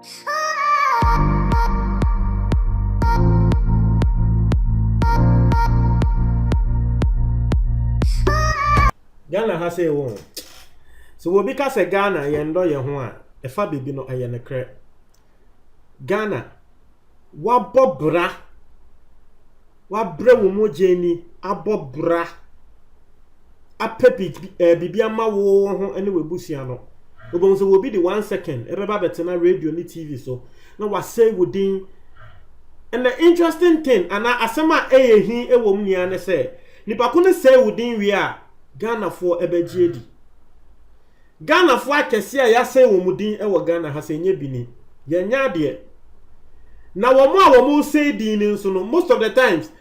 Ghana has a won. So we because a Ghana yendo ye ho a e fa bebi no aye ne kre. Ghana wabobra wabre wo mojeni abobra apepi bibia ma wo ho ene webusia no. Obon so obi the 1 second e beba betena radio ni TV so na wa say wodin. And the interesting thing and asema hi e wo mnia ne say nipa ko ne say wodin wi a Ghana for ebejiedi. Ghana for akese a ya say wo mudin e wo Ghana ha say nya bini. Ya nya de. Na wo mo say din nso no most of the times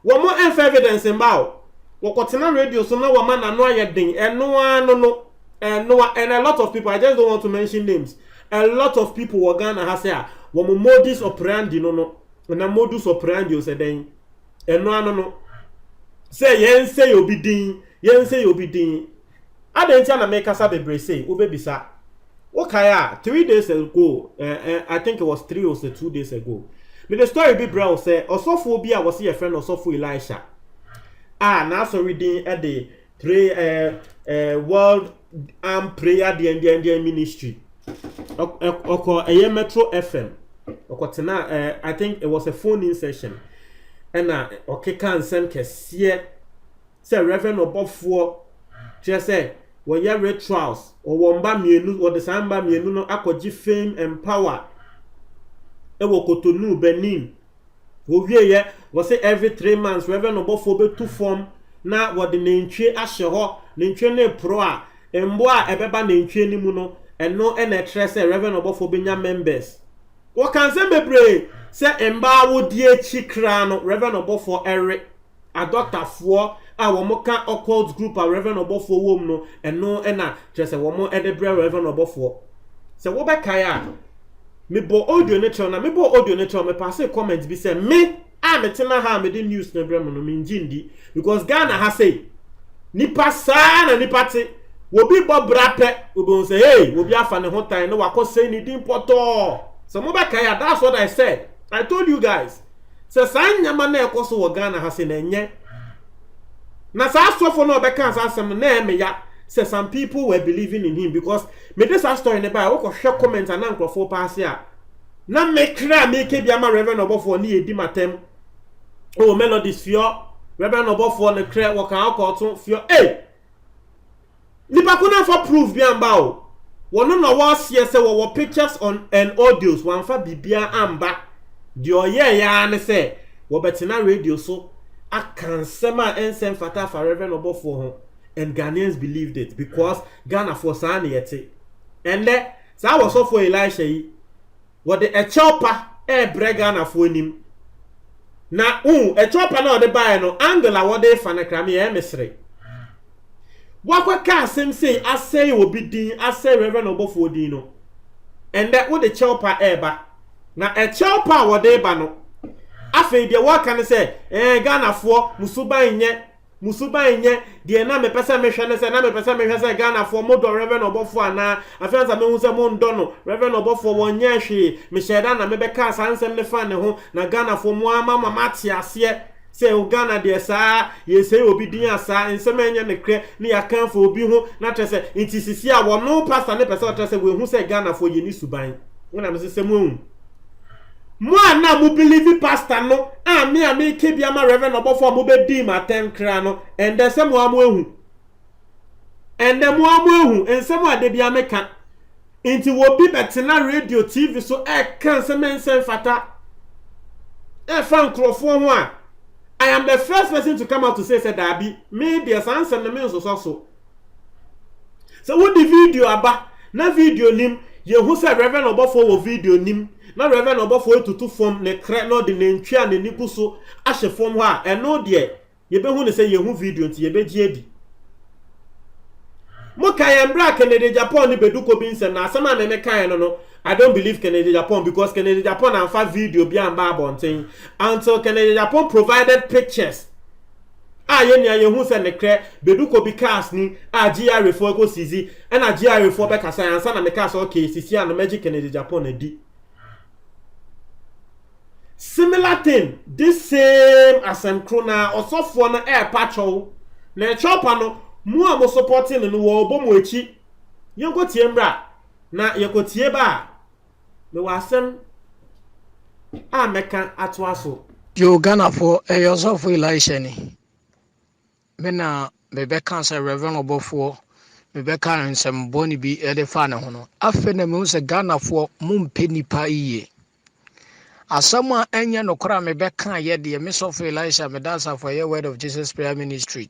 wo mo evidence mbaw. Wo kotena radio so na wo ma na no ayedin eno ano and a lot of people, I just don't want to mention names. A lot of people were Ghana ha say wo mo modus operandi no na modus operandi o say den eno ano no say yen say obi din yen say obi din adentia na make asa bebre say obebisa okaya 3 days ago I think it was 3 or 2 days ago me the story be bro say osofo obi a was your friend osofo Elisha na so reading at the pray world prayer the ministry oko Metro FM okotena I think it was a phone in session and okeka nsem kese say Reverend Obofo just say we ya red trials or womba mienu or the samba mienu no akoji fame and power e wo Cotonou Benin wo wie ye we say every 3 months Reverend Obofo be to form na wo de nentwe ahye ho nentwe ne pro a embo a ebeba nentwe ni mu no eno e na tre say Reverend Obofo benya members wo kan say bebre say emba wo die chikra no Reverend Obofo ere a doctor for a womo ka occult group a Reverend Obofo wom no eno e na tre say womo e de bre Reverend Obofo say wo be kai a me bo audio ne tell na me bo audio ne tell me pass comment bi say me a metena ha me the news na bre mo no me njindi because Ghana ha say nipa sa na nipa te wo bi bo brape wo say hey wo bi afa ne ho tan no wakọ ni din poto so mo be kai a that's what I said. I told you guys say san nyama na ekoso wo Ghana ha say na enye na sa asofo no be kan sa asem na eme ya say some people were believing in him because me this story ne ba wo ko hwe comment and ankrofo pass ya na me kra me ke bia ma Reverend Obofo ni edi matem oh melodies fio Reverend Obofo ne kra wo kan akọ fio nipa ko na for proof bia mba o wono no was here say wo pictures on and audios wan fa bibia amba de oye ya ne say wo betina radio so akansema ensem fata for Reverend Obofo ho and Ghanaians believed it because Ghana for san yete and there sa was so for Elisha yi what the chopper bre Ghana for nim na a chopper na the buy no angela what they fan krami mesre wakwa ka sem say asay obi din asay Reverend Obofo din no and that what the chopper eba na a chopper what they ba no afi de what can say Ghana for musuba nye de na me pesa me hwe ne se na me pesa me hwe se Ghana for modo Reverend Obofo ana afianza me hu se mo ndo no Reverend Obofo wonye hwe me sheda na me be ka sansem ne fa ne ho na Ghana for mo ama mama tie ase se o Ghana de sa ye se obi din asa nsem enye ne kre ne yakan for obi ho na trese intisisi a wo no pastor ne pesa trese we hu se Ghana for ye ni suban wona me se mo na mu believe pastor no me ke bia ma Reverend Obofo mo be di ma tenkra no and the same mo ehu and the mo ehu ensem ade bia meka inti wo bi betena radio TV so kan se mensen fata fan crofo ho a I am the first person to come out to say that be me the answer na me so what the video aba na video nim ye hu say Reverend Obofo wo video nim na Reverend Obofo tutu form ne kre no de nentwa ne niku so ahye form ho a eno de ye be hu ne say ye hu video nti ye be gi edi mo kan bra Kennedy Japan ni beduko bi nsem na asema na me kan no I don't believe Kennedy Japan because Kennedy Japan and fa video bi amba abonten until Kennedy Japan provided pictures ye nia ye hu se ne kre beduko bi cars ni GR for go sizi na GR for be kasa ansa na me cars okay sisi an magic Kennedy Japan edi similar thing this same asem krona osofo no air patrol na chopa no mu a mo supporting no wo bo mo echi yenko tie mra na yekotie ba me wasem a meka ato aso yo Ghana for Osofo Elisha ni me na bebeka say Reverend Obofo bebeka nsem boni bi e de fa ne ho no afa na me se Ghana for mumpe nipa iye asama enya no kora mebeka ye de me Osofo Elisha me dasa for your word of Jesus prayer ministry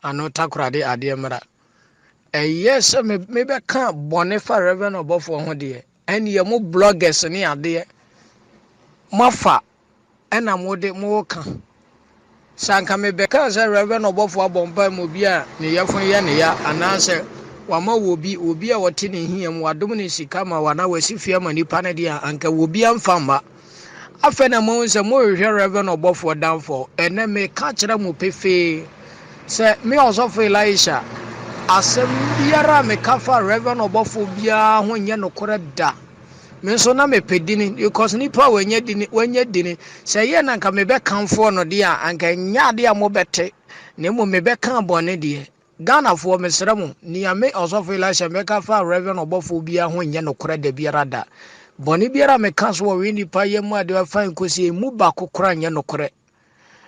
ano takrade ade mra yes mebeka boni fa Reverend Obofo ho de en ye mo bloggers ni ade mafa ena mode mo ka sanka me beka se Reverend Obofo abompa mo bi a ne yefon ye ne ya anase wama wobi a wote ne hiam wadom ne sika ma wana wasifia ma nipa ne dia anka wobi amfamba afena mo se mo hwe Reverend Obofo danfo ene me ka kire mo pefe se me Osofo Elisha asem biara me ka fa Reverend Obofo bia ho nye no kore da me so na me pedini because nipa wanye dini say ye na nka me be kanfo no de a anka nya de a mo bete na mo me be kan bone de Ghana fo me sremu ni ame Osofo Elisha me ka fa Reverend Obofo bia ho nye no kore da biara da bone biara me kan so we nipa ye mu ade fa nkosi mu ba kokora nye no kore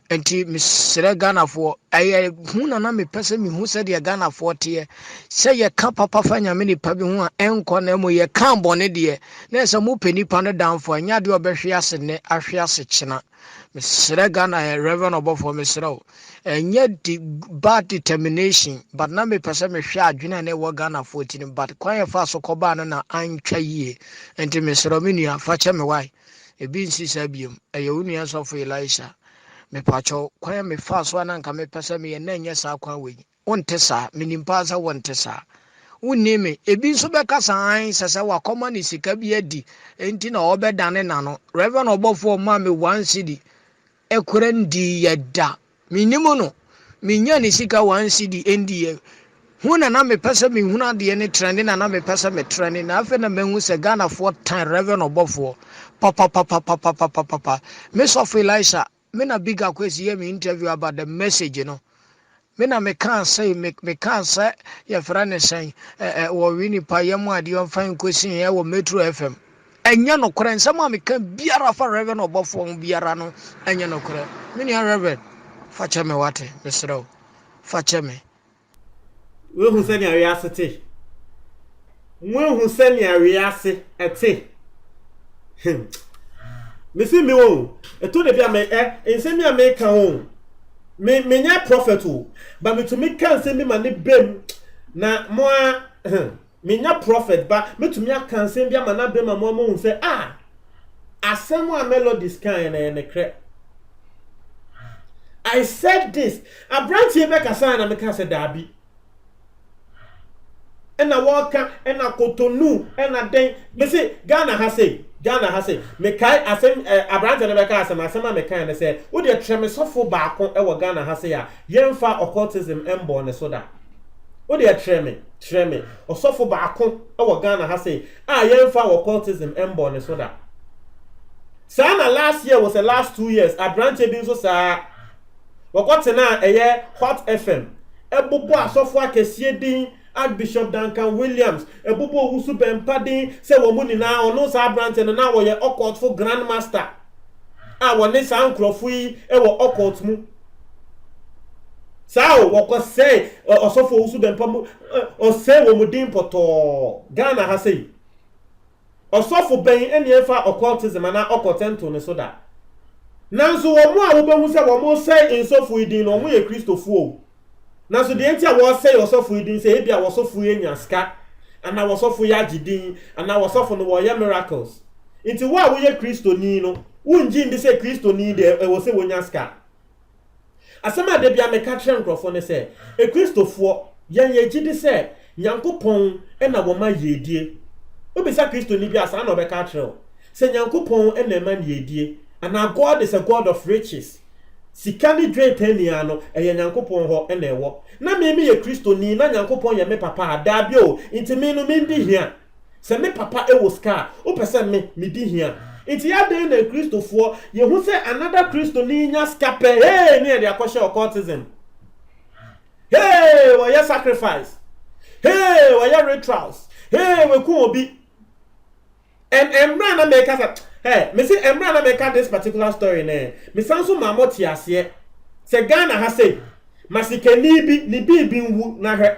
enti misere Ghana for aye huna na me pese mi hu se de Ghana for te se ye ka papa fa nya me nipa bi hu a enko na mo ye kan bone de na se mo peni pa no dan for nya de obehwe ase ne ahwe ase chena misere Ghana Reverend Obofo misere enye di bad determination but na me pese me hwe adwena na wo Ghana for ti but kwan ye fa so koba no na antwa yie enti misere me nua fa che me wai ebi nsisa biem eye wonu Osofo Elisha me pacho kwa me fa so na nka me pese me na nye sa kwa we wonte sa me nimpa sa wonte sa wonni me ebi so be kasa an sese wa koma ni sika bi adi enti na obedane na no Reverend Obofo ma me 1 cedi ekure ndi yeda minimu no me nya ni sika 1 cedi endi ye huna na me pese me huna de ne trend na me pese me trend na afa na mehu se Ghana for time Reverend Obofo papa me Osofo Elisha me na bigger question hear me interview about the message you know me na me can say me can say your friend is saying wo wini pa yam ade on fine question here wo Metro FM enya no kore nsama me kan biara fa Reverend Obofo biara no enya no kore me ni Reverend fa che me wate mesro fa che me we hu se ni awiase te we hu se ni awiase ete me see me won eto de bia me nsemi a me kan won me nya prophet o ba me to me kan se me ma ne bem na mo a me nya prophet ba me to me kan se bia ma na bem ma mo hu se asem a melodies kan na ne kre I said this abrantie be kasa na me kan se dabi ena waka ena kotonu ena den me say Ghana ha say me kai asem abrante ne beka asem me kai ne say wo de treme sofo baako e wo Ghana ha say a yemfa occultism embo ne so da wo de treme osofo baako e wo Ghana ha say a yemfa occultism embo ne so da sana last year was the last 2 years abrante bi so sa wo kotena eye Hot FM ebubu asofo akesie din Archbishop Duncan Williams ebubo wusu bempadin se wo mu ni na ono sa branch na wo ye occult for grandmaster wo ne sa nkrofo yi e wo occult mu sa wo ko say osofo wusu bempam o say wo mu din poto Ghana ha say osofo ben eni efa occultism na occult ne so da nanso wo mu a wo behu se wo mu say insofo idin no mu ye Christofo o na so de enti a wo say Osofo idin say e bia Osofo enya ska ana Osofo ya gidin ana Osofo no wo ye miracles enti wo a wo ye Kristoni no wunji ndi say Kristoni de wo say wo nya ska asema de bia me ka kire nkrofo ne say e Kristofo yen ye gidi say Nyankopon e na wo ma yedie obisa Kristoni bia sa na obeka kire say Nyankopon e na ma yedie ana God is a God of riches sikani dwetania no eye Nyankopon ho ena ewo na me ye Kristoni na Nyankopon ye me papa adabio ntimi no me ndi hia se me papa ewo ska o pese me di hia Inti ya dey na Christopher, ye hu say another Christo ni nya scape, hey, near the akoshe occultism. Hey, why sacrifice? Hey, why rituals? Hey, we ku obi. And Emra na make us. Hey, me say Emra na make this particular story ne. Me sanso mamoti ase. Se Ghana ha say, masikeni bi nwu na hwe.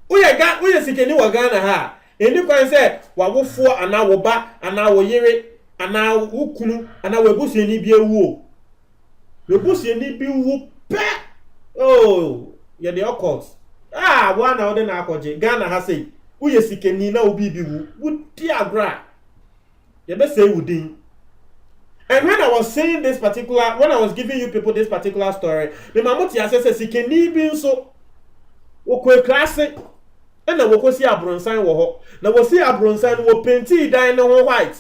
Uye sikeni wa Ghana ha. Eni kwan say wawofo ana wo ba ana wo yere ana wo kunu ana wo ebusuani bi ewu o. Ebusuani bi wu pe. Oh, ye the occult. One na na akoje. Ghana ha say, uye sikeni na obi bi wu. Wudi agra. Ye be say wudin. And when I was saying this particular, when I was giving you people this particular story, the mamoti asese sikeni bi nso okwe klase na woko si abronsan wo ho. Na wo si abronsan wo penti dan ne ho white.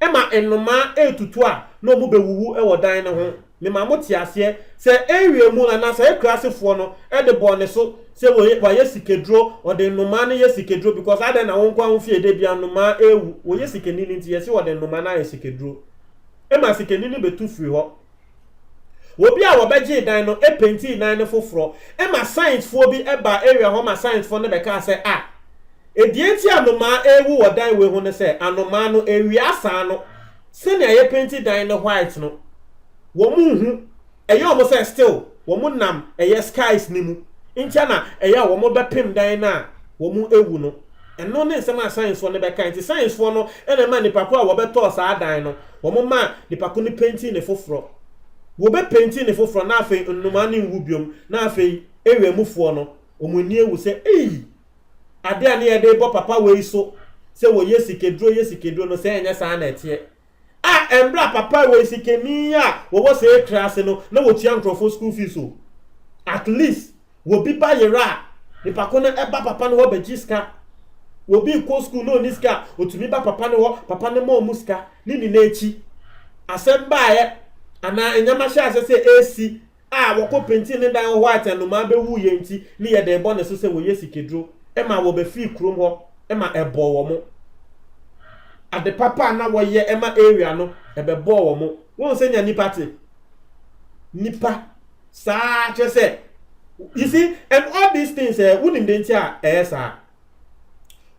Ema enoma etutu a no mu bewuwu e wo dan ne ho. Me mamoti ase se ewie mu na se klase fo no e de bo ne so se wo ye sikedro o de enoma ne ye sikedro because adan na won kwa ho fie de bia enoma ewu wo ye sikeni ni nti ye se wo de enoma na ye sikedro. Ema sikeni ni betu free ho. Obi a wobeje dan no e penti dan ne foforo. Ema science fo bi eba area ho ma science fo ne be ka say edienti anoma ewu wo dan we ho ne say anoma no ewi asa no. Se ne ye penti dan ne white no. Wo mu hu eye o mo say still wo mu nam eye skies ni mu. Intia na eye wo mo bepem dan na wo mu ewu no. Eno ne nsema science fo ne be ka nti science fo no ene ma nipa ko a wo beto sa dan no. Wo mo ma nipa ko ni penti ne foforo. Wo be penti ne foforo na afei nnuma ne nwu biom na afei ewe mufo no omuni ewu se ade ane ye de bo papa we so se wo yesikedro no se enya sa na etie embra papa we sikeni a wo se class no na wo tia nkrofo school fees so at least wo bi ba yera ni pa na eba papa no wo be jiska wo bi ko school no ni ska otumi ba papa no wo papa ne mo muska ni na echi asemba ye ana enyama sha se AC woko penti ne dan white and ma be wu ye nti ni ye de bo ne so se wo yesikedro e ma wo be fi krom ho e ma ebo wo mo ade papa na wo ye e ma area no e be bo wo mo won se nya nipa sa che se you see and all these things wunim de nti sa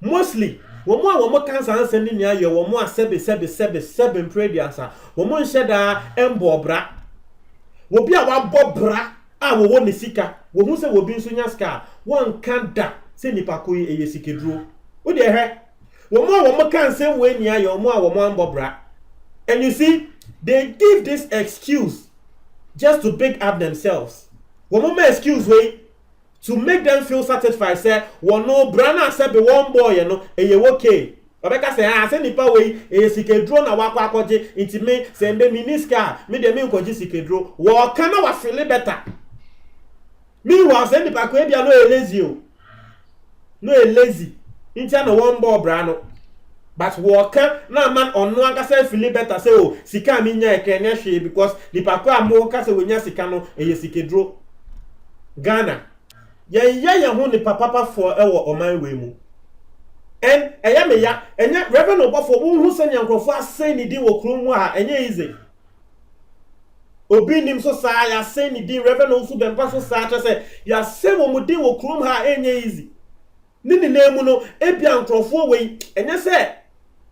mostly wo mo cancer answer ni nya ye wo mo sebe prediasa wo mo nheda embo bra wo bi a wa bobra wo wo ne sika wo hu se wo bi nso nya sika won kan da se nipa ko eye sikedro wo de he wo mo kan se we nia ye wo mo ambobra. And you see they give this excuse just to big up themselves. Wo mo excuse we to make them feel satisfied say wo no brana say be one boy no eye okay obeka say say nipa we sikedro na wakwa akoje intime say mbe miniska me de me nkoji sikedro wo kana wa feel better me wa say nipa ko bia no lazy o no lazy intia no one boy bra no but wo kan na man onu aka say feel better say o sika mi nya ekenya hwe because nipa ko amo ka say we nya sika no sikedro Ghana ye ho ni papa for ewo oman we mu and eya enya reverend obofo hu se nyankrofo asay ni di wo krom mu a enya easy obi nim so sa ya say ni di reverend osu bempa so sa tra say ya say wo mu di wo krom ha enya easy ni na mu no ebia nkrofo we enya say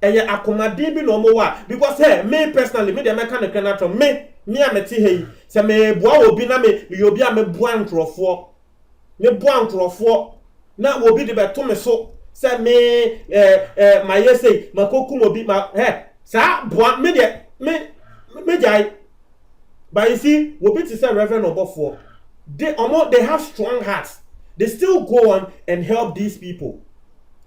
eya akomade bi no mo wa because me personally me dey make an economic me ameti hey say me boa obi na me obi a me boa nkrofo me boa nkrofo na obi de beto me so say me my say makokum obi ma sa boa me de me jai. But you see obi to say Reverend Obofo they have strong hearts. They still go on and help these people.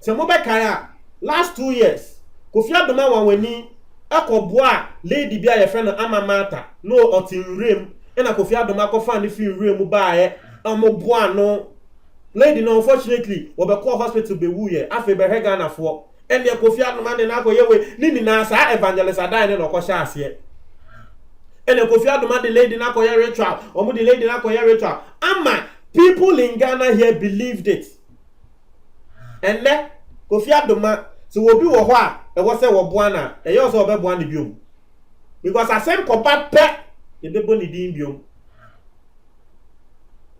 So mo be kaya last 2 years Kofi Adoma wanwani akoboa lady bia ye friend Amamata no otin rem e na Kofi Adoma kofa ne fi rem ba ye amoboa no lady no unfortunately obekọ hospital be wu ye afi be hega na fo and the Kofi Adoma ne na akoyewe ni na sa evangelist adan ne no kwọsha ase and the Kofi Adoma the lady na akoye ritual omo the lady na akoye ritual ama people in Ghana here believed it and le Kofi Adoma so obi wo ho a e wo se wo boa na e yo so obeboa ne biom because asem kopa pe e bebo ne din biom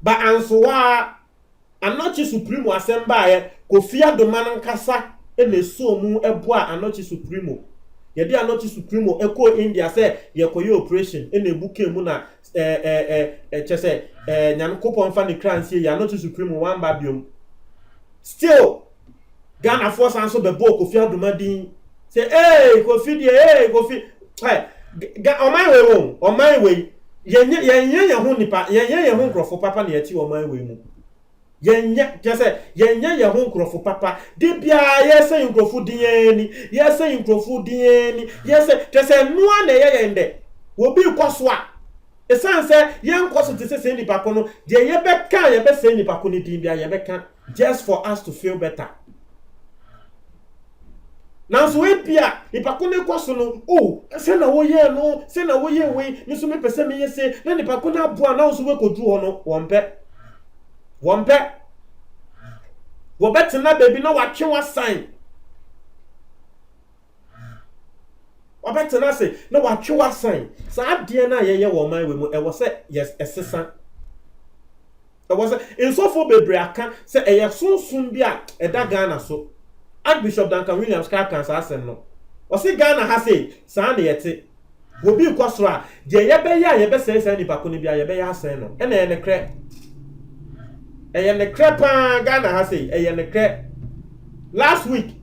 ba ansoa Anochi Supremo asemba ye Kofi Adoma nkasa e na so mu eboa Anochi Supremo ye di Anochi Supremo eko India say ye koye operation e na ebuke mu na chese nyankopon fa ne kransie ya Anochi Supremo wamba biom still Ghana force and so bebo Kofi Adoma din say Kofi Kofi on my way ye ho nipa ye ho nkrofo papa na ye ti on my way mu yenye ho nkrofo papa de bia yese nkrofo dieni yese tese noa na ye yende obi kwaso a esanse ye nkwaso tese se nipa kono de ye be se nipa kono din bia ye beka just for us to feel better. Now so we bia nipa kono kwaso no se na wo ye no se na wo ye we mi so me pese me yese na nipa kono aboa na so we kodu ho no wompe wobetina baby no watwe wa sign wobetina say no watwe wa sign sa de na ye wo man we mu e wo say yes esesa e wo say insofo bebre aka say e ye sunsun bia e da Ghana so Archbishop Duncan Williams ka kan sa asem no wo say Ghana ha say sa na yete obi kwasoro a de ye be ye be say nipa ko ni bia ye be ya asem no e na ye ne kre eye ne krepa Ghana ha say eye ne kre last week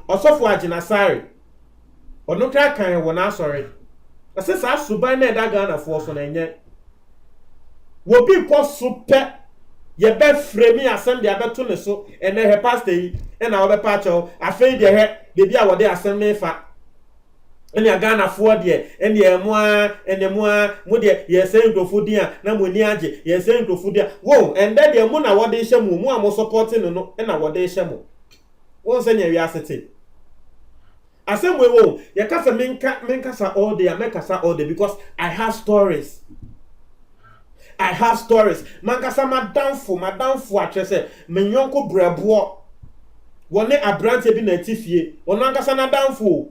osofo Aginasare ono kra kan wo na sorry ase sa suban na da Ghana fo so na enye wo bi ko super ye be frame asem de abeto ne so ene he pastor yi e na wo be pa cho afei de he de bia wo de asem me fa ene Ghana fo de ene emua mu de ye say nkrofo din a na moni age ye say nkrofo din wo ende de mu na wo de hye mu a mo support no e na wo de hye mu wo se nya wi asete asem we wo ye ka fa menka sa all day make sa all day because I have stories mankasa madamfo atwese menyonko brebo wone abrante bi na tifie wono ankasa na damfo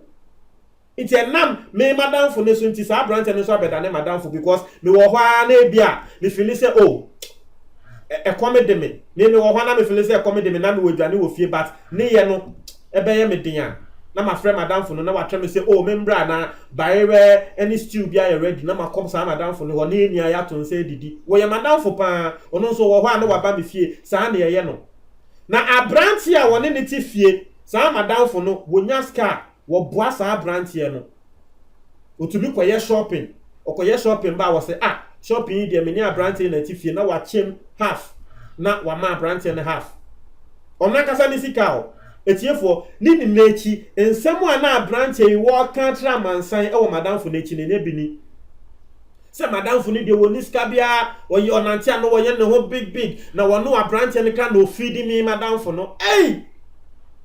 iti enam me madamfo ne so nti sa abrante ne so abeda ne madamfo because me wo hwa na ebia me feel say e comedy me wo hwa na me feel say e comedy me na me wadwane wo fie but ne ye no ebe ye me dinya na ma frɛ madamfo no na wa twa me say membra na baewe any stew bia you ready na ma kom sa madamfo no wona enia ya to nse didi wo ye madamfo pa ono nso wo hwa na wa ba me fie sa na ye no na abrante a wone ne ti fie sa madamfo no wonya ska wo boa sa abrante no otumi koye shopping okoye shopping ba wo say shopping de me ni abrante na ti fie na wa chem half na wa ma abrante na half ona kasa ni sika o etiefo ni nechi ensemu a na abrante yi wo kan tra mansan e wo madamfo nechi ne bini se madamfo ni de woni ska bia wo yi onante no wo ye ne ho big na wo no abrante ne ka no feed me madamfo no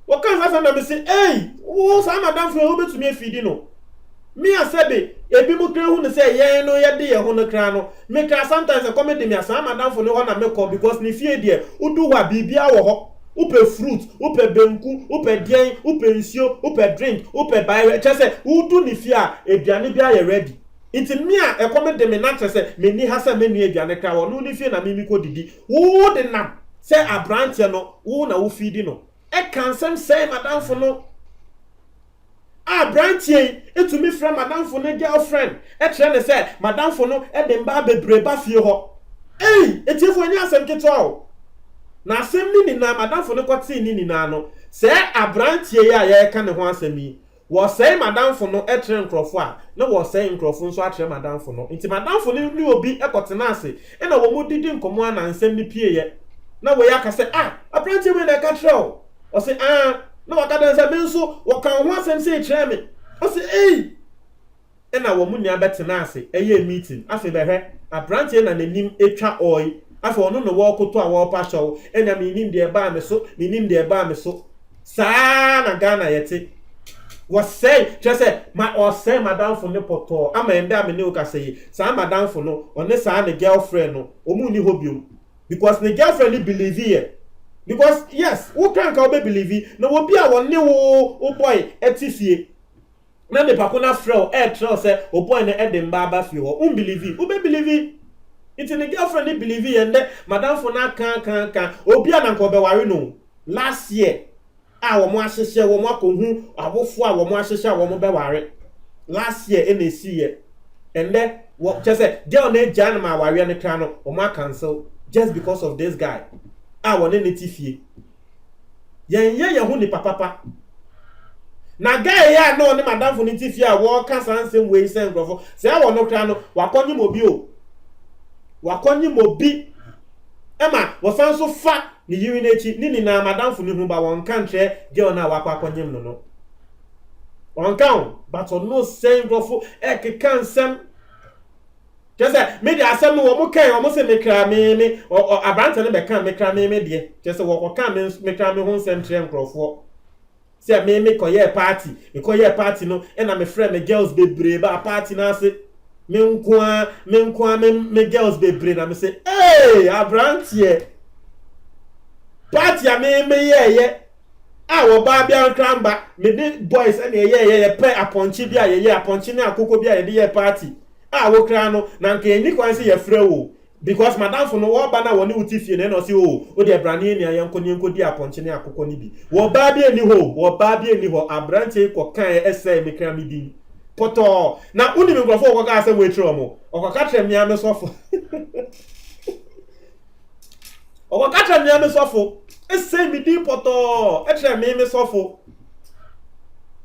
wo kan fa na me say wo sa madamfo wo betumi feed no me asebe ebi mu kra hu ne say ye no ye de ye ho no kra no me kra sometimes e come de me asa madamfo no ho na me call because ni fie de udu wa bibia wo ho upe fruit upe benku upe dien upe nsio upe drink upe bae chese udu ni fia eduane bia ye ready iti me a e come de me na chese me ni hasa me ni eduane kra wo no ni fie na me mi ko didi wo de na say abrante no wo na wo feed no e kan sem say madamfo no abrante etumi fra madamfo no girlfriend e kire ne say madamfo no e de mba bebre ba fie ho etiefo nya asem keto na asem ni na madamfo no kwati ni na no say abrante ya ye ka ne ho asem yi wo say madamfo no e kire nkrofo a na wo say nkrofo nso a kire madamfo no nti madamfo ni obi e kotena ase e na wo mu didi nkomo na nsem ni pie ye na wo ya ka say abrante we na ka kire o say na wakada nse menso wakan ho asem se kire me o say e na wo mu nia betena ase eye meeting afi behwe abrante na nanim etwa oi afi ono no wo koto a wo pa show enya me nim de ba me so saa na Ghana yete wo say just ma o say madamfo ne poto ama ende ame ne o ka say saa madamfo no one saa ne girlfriend no o mu ni hobium because the girlfriend believe here Because yes, who can't believe no will be a one new boy at TCA. Na me pakuna frɛ trɛ sɛ o boy na ɛde mba aba fi hɔ unbelieve ube believe it in the girlfriend ni believe and madam for na kan obi ananka obeware no last year wo mo ahyehye wo mo akohu abofo a wo mo ahyehye wo mo beware last year in a year and then what just say girl na jan ma ware ne kra no wo mo cancel just because of this guy wo ne netifie yen ho ni papa na guy ya no ne madam for netifie a wo ka sansem we sen grofo say wo no kra no wakonyi mobi o wakonyi mobi ema wo san so fa ni yiri nechi ni na madam for ni hu ba won kan tre girl na wakwa konyim no on kan but on no sen grofo e kan sem Just me the asem wo mo kan wo mo se me kra me o abrante ne be kan me kra me de just wo kan me kra me ho nsem tre nkrofo se me koye party me koye party no e na me friend me girls bebre ba party na se me nkoa me girls bebre na me say hey abrante party a me ye wo ba bia nkramba me the boys and ye pe aponchi bia ye aponchi na akoko bia ye de party wo kra no na nke ni kwan se ye frɛ wo because madam for no wo ba na wo ne utifie na no se o de brane ni ayen nko di aponche ne akokɔ ni bi wo ba bi ani ho abrante ko kan ese me kra mi din poto na uni me grofo ko ka se we tro mo okoka tre mi ame sofo okoka tre mi ame sofo ese mi din poto e tre mi sofo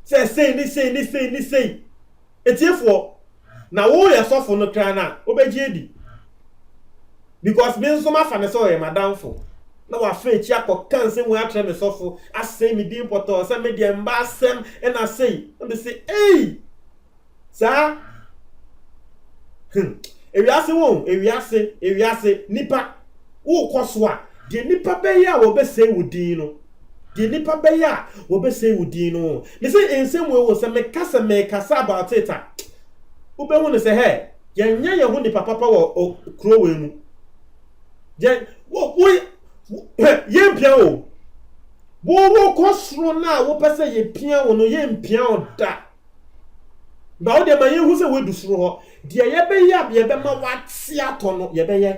say ni etiefo na wo ya sofo no kra na obeji edi because me nso ma fa ne so ye madam fo na wa fa echi akokan se mu atre me sofo asem mi din poto se me de mba asem e na sei no be say hey sa ewiase nipa wo koso a de nipa be ya wo be sei wudin no de nipa be ya wo be sei wudin no me say ensem we wo se me kasa about it ube hu ne se he yenya ye hu ni papa wo kro we mu je wo ye mpia o wo kosro na wo pese ye pia wo no ye mpia o da ba wo de ma ye hu se we du sro ho de ye be ya ye be ma wati ato no ye be ye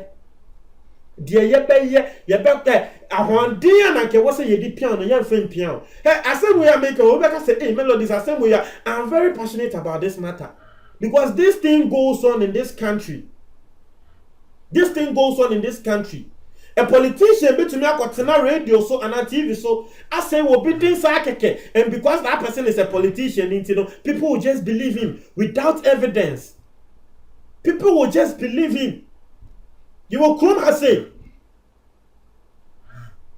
de ye be ke ahondin na ke wo se ye di pia no ye mfa mpia o he asem we make o be ka say hey melodies asem we I'm very passionate about this matter. Because this thing goes on in this country. A politician between me akotena radio so and TV so I say will be things akeke and because that person is a politician, you know, people will just believe him without evidence. People will just believe him. You will come and say,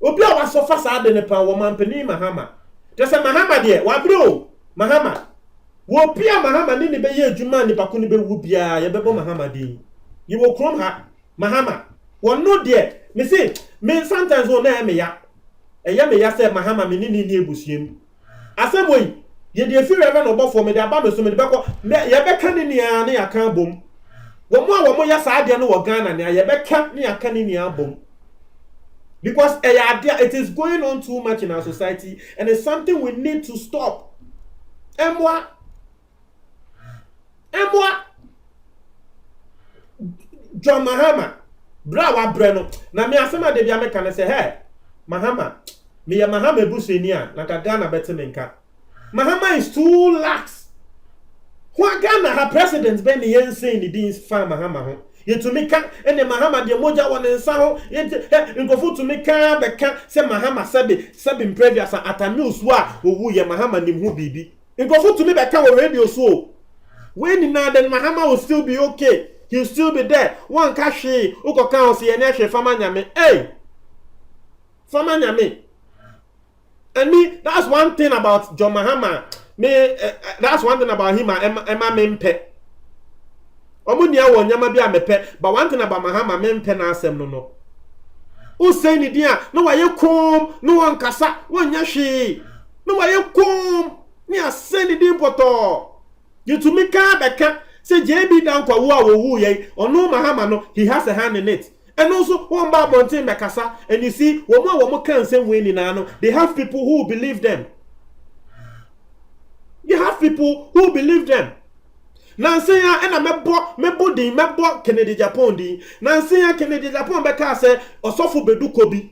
Obi awa so fast ade ne pa wo mampeni Mahama. Just say Mahama there, wa bro, Mahama. Wo pia Mahama ni be ye adwuma ni bako ni be wu bia ye bebo Mahama din. You will come ha Mahama. One no there. Me say me sometimes wo na me ya. E me ya say Mahama me ni ebusiem. Asem wo ye de fi reverend obofo me de aba me so me de beko ye beka ni nia na ya kan bom. Wo mo ya sa ade no wo Ghana na ye beka ni ya kan ni nia bom. Because it is going on too much in our society and it's something we need to stop. Emwa John Mahama brawa breno na me asema de bia me kan say hey Mahama me ya Mahama ebuseni a na Ghana bete me nka Mahama is too lax who Ghana her president ben yen say ni din fa Mahama ho yetumi ka ene Mahama de moja won nsa ho nkofu tumi ka be ka say Mahama sabi previous atami osu a owu ye Mahama nim ho bibi nkofu tumi be ka wo radio so when now then Mahama will still be okay. He'll still be there. One kashi uko kan si enye fama nyame. Hey. Fama nyame. And me that's one thing about John Mahama. That's one thing about him Emma mempe. Omuni awo nyama bia mepe, but one thing about Mahama mempe na asem no. Who say ni dia no wa ye kom no wan kasa wanya hwe. No wa ye kom ni aseni din poto. You to me can beka say JB down kwa wo ye onu Mahama no he has a hand in it And also, one bar mountain Mekasa, and you see, one more can say winning. They have people who believe them. You have people who believe them. Nancy and a mebo Kennedy Japan di. Nancy Kennedy Japan beka say Osofo Bedukobi.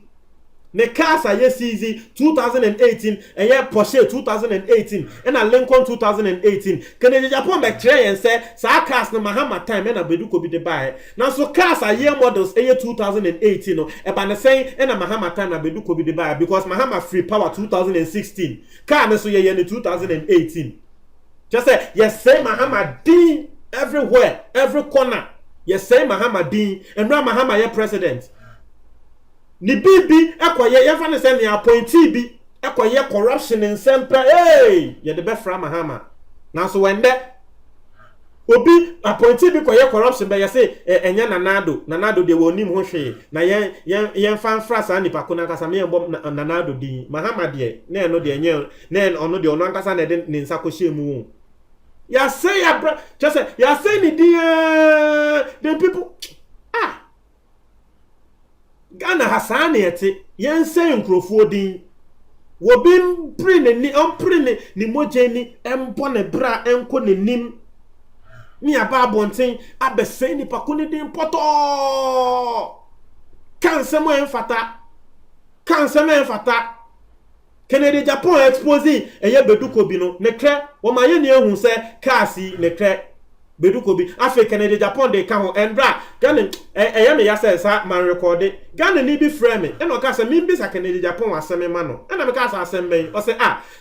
Ne Casa yes easy 2018 and yeah Porsche 2018 and a Lincoln 2018. Kennedy Japan be try and say sa cars na Mahama time and a Bedukobi de buy. Now so cars are year models year 2018 no e ba na say and a Mahama time na Bedukobi de buy because Mahama free power 2016. Car na so year 2018. Just say, yes, say Mahama Dean everywhere, every corner. Yes, say Mahama Dean, and now Mahama ye president. Ni bibi, ekwaye, ye fane say ni appointee bi, ekwaye corruption in sempe, hey, ye the best from Mahama. Now so when that, obi appointee bi kwaye corruption, but ye say, enye nanado de wonim hoshe, na yen fan frasa ni pakuna kasa me mbom nanado Dean, Mahama de, ne no de enye, ne ono de ono ankasa ne de ni nsako shemu. Ya say ya just say ya say ni the people Ghana hasane ete yen say nkrofo din wo bim pre ni on pre ni moje ni embo ne bra enko ne nim ni aba abonten abese ni pakuni din poto kansemo enfata Kennedy Japan expose eye Bedukobi no ne kre wo ma ye ne ehun se kasi ne kre Bedukobi afi Kennedy Japan de ka ho endra Ghana eye me ya se sa man record Ghana ni bi frame e no ka se mi bi sa Kennedy Japan aseme ma no e na me ka sa aseme ben o se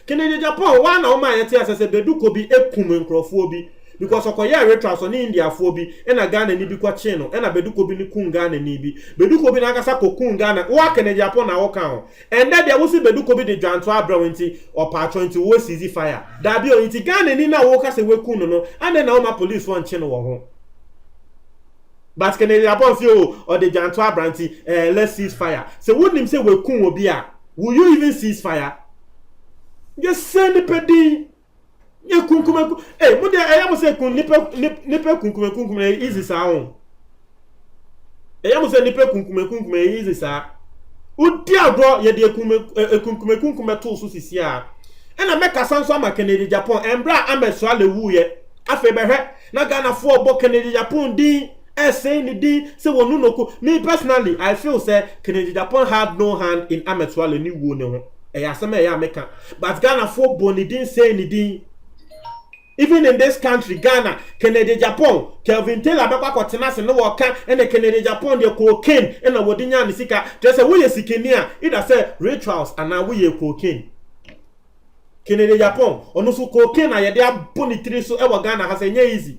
Kennedy Japan wa na o ma ye ti asese Bedukobi ekum nkrofo bi because okoye retras on India fo bi e na Ghana ni bi kwa che no e na Bedukobi ni kun Ghana ni bi Bedukobi na akasa kokun Ghana wa Kennedy Japan na wo kan and that there wo si Bedukobi de Dwanto Abrawenti or patron to wo seize fire da bi o nti Ghana ni na wo ka se we kun no and then na o ma police won che no wo ho but Kennedy Japan fi or the Dwanto Abrawenti let's seize fire so wouldn't him say we kun obi a will you even seize fire just send the pedi ye kunkume mo de eya mo se kun nipe kunkume easy sa on eya mo se nipe kunkume easy sa udi agro ye de kunkume to so sisi a na meka sanso ama Kennedy Japan embra ameso alewu ye afe behwe na Ghana fo obo Kennedy Japan din say ni din se wonu noko me personally I feel say Kennedy Japan had no hand in ameso ale ni wo ne ho eya asema eya meka but Ghana fo boni din say ni din. Even in this country, Ghana, Kennedy Japan, Kelvin Taylor, Baba Kotinasi, no worker, and the Kennedy Japan, the cocaine, and the Wodinya Nisika, just a way Sikinia, either say rituals, and now we cocaine. Kennedy Japan, or no so cocaine, I had bonitri so ever Ghana has a easy.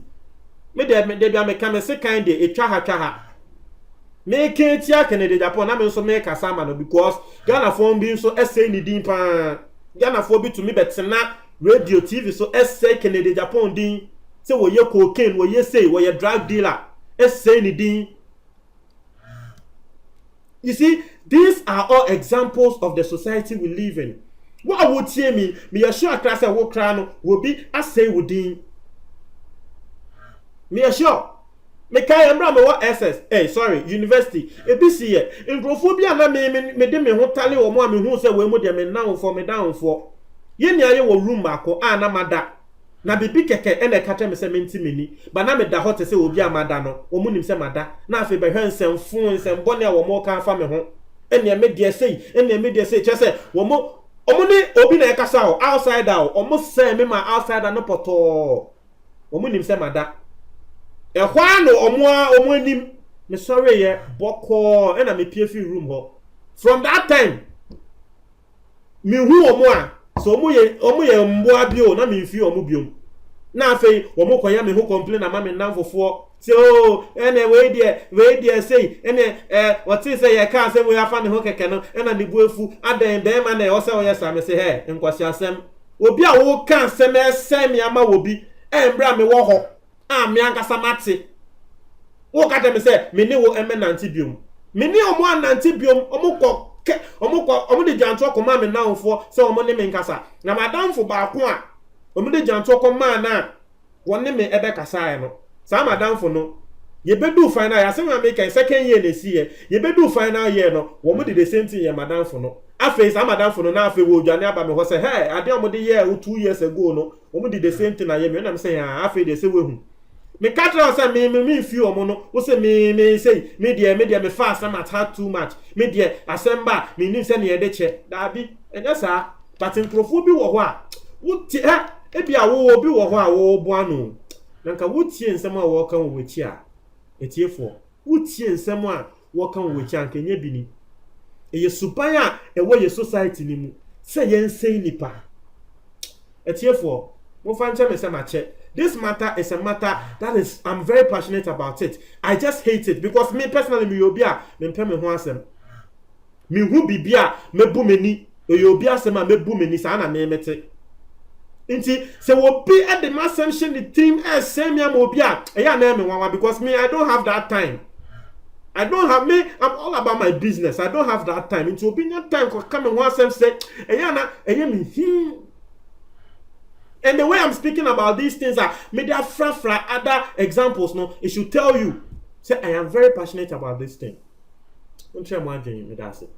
Maybe I make a second day, a chaha. Make it ya Kennedy Japan, I'm also make a salmon because Ghana phone being so essay ni dimpa. Ghana phobia to me, but not. Radio TV so essay Kennedy Japan din say wo ye cocaine wo ye say wo ye drug dealer essay ni din. You see, these are all examples of the society we live in. What would say me assure class wo kra no will be essay within me assure me kai embra me what SS university ebisi ye nkrofobia na me de me ho tale wo mo a me hu say we mo de me now for me down for yeni aye wo room bako na mada na bibi keke ene kata me se menti meni ba na me da hot se obi amada no wo munim se mada na afi be hwensem fun nsem bone a wo mo kan fa me ho ene me de sei chese wo mo omuni obi na ekasa o outsider o omo se me ma outsider no poto wo munim se mada e hwa no omo anim me sorry ye boko ena me pie fi room ho from that time me hu omo a so omo ye mbo abio na me fi omo biom na afei omo koya me ho complain ama me namfofo so ene we dey say ene what is say ye can say we afa ne ho keke no ena ne buefu adan dem ma na o say o yes am say he nkwasi asem obi a wo kan asem esem ya ma wobi embra me wo ho me ankasa mate wo ka dem say me ne wo emenanti biom me ne omo ananti biom omo de janto ko ma me nanfo se omo ne me nkasa na madamfo ba ko a omo de janto ko ma na wonne me ebe kasa no sa madamfo no You be do final year. Say make a second year this year. You be do final year no. Woman did the same thing your madam for no. After some madam for no now after wo jani aba me ho say hey, I dey am the year 2 years ago no. Woman did the same thing na year me. I'm saying after they say we hu. Me catch us say me few omo no. Wo say me say me there me fast am at too much. Me there asemba me nim say na ye de che. Da bi enya sa but nkrofo bi wo ho a. Wo ti ha e bia wo bi wo ho a wo bo ano. Nanka wo tie nsem a wo kan wo chi a. Etiefo wo tie nsem a wo kan wo chi anka nya bi ni. Eye supan a e wo ye society ni mu. Se ye nsei nipa. Etiefo mo fa nche me se ma che. This matter is a matter that is I'm very passionate about it. I just hate it because me personally me obi a me pɛ me ho asem. Me hu bibia me bu meni. Obi asem a me bu meni sa na me mete. Inti se wo be at the assumption the team as same ya mo bia e ya na me wanwa because me I don't have that time. I don't have me I'm all about my business. I don't have that time. Inti opinion time ko come and one say e ya na e ya me and the way I'm speaking about these things are media fra other examples no it should tell you say I am very passionate about this thing. Don't try more me that's it.